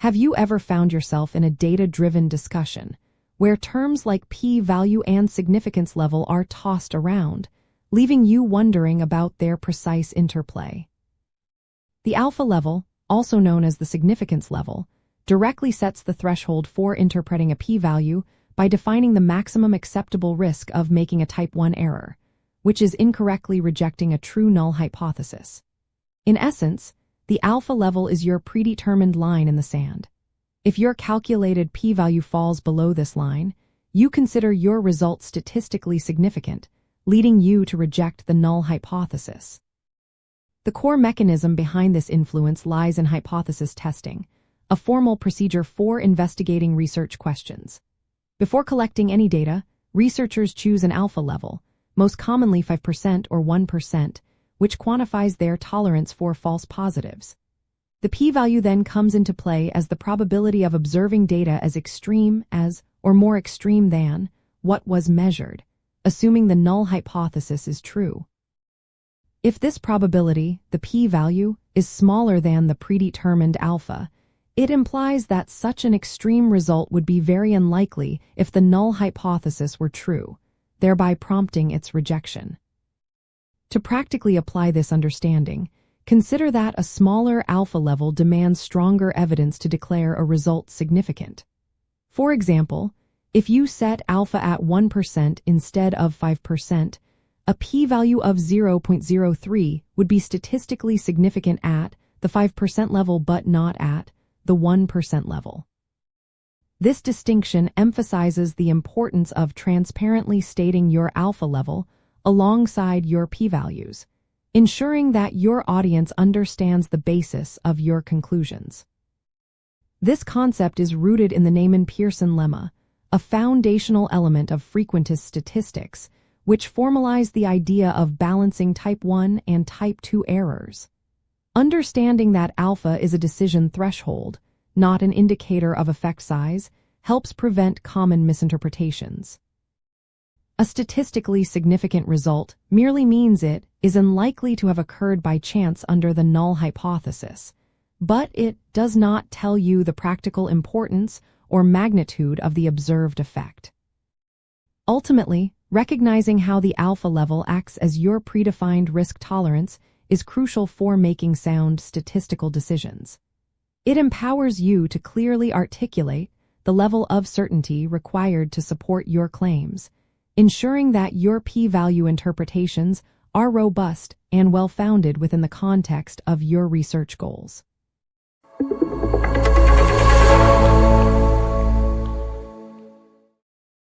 Have you ever found yourself in a data-driven discussion where terms like p-value and significance level are tossed around, leaving you wondering about their precise interplay? The alpha level, also known as the significance level, directly sets the threshold for interpreting a p-value by defining the maximum acceptable risk of making a type 1 error, which is incorrectly rejecting a true null hypothesis. In essence, the alpha level is your predetermined line in the sand. If your calculated p-value falls below this line, you consider your result statistically significant, leading you to reject the null hypothesis. The core mechanism behind this influence lies in hypothesis testing, a formal procedure for investigating research questions. Before collecting any data, researchers choose an alpha level, most commonly 5% or 1%, which quantifies their tolerance for false positives. The p-value then comes into play as the probability of observing data as extreme as, or more extreme than, what was measured, assuming the null hypothesis is true. If this probability, the p-value, is smaller than the predetermined alpha, it implies that such an extreme result would be very unlikely if the null hypothesis were true, thereby prompting its rejection. To practically apply this understanding, consider that a smaller alpha level demands stronger evidence to declare a result significant. For example, if you set alpha at 1% instead of 5%, a p-value of 0.03 would be statistically significant at the 5% level but not at the 1% level. This distinction emphasizes the importance of transparently stating your alpha level alongside your p-values, ensuring that your audience understands the basis of your conclusions. This concept is rooted in the Neyman-Pearson lemma, a foundational element of frequentist statistics, which formalize the idea of balancing type 1 and type 2 errors. Understanding that alpha is a decision threshold, not an indicator of effect size, helps prevent common misinterpretations. A statistically significant result merely means it is unlikely to have occurred by chance under the null hypothesis, but it does not tell you the practical importance or magnitude of the observed effect. Ultimately, recognizing how the alpha level acts as your predefined risk tolerance is crucial for making sound statistical decisions. It empowers you to clearly articulate the level of certainty required to support your claims, ensuring that your p-value interpretations are robust and well-founded within the context of your research goals.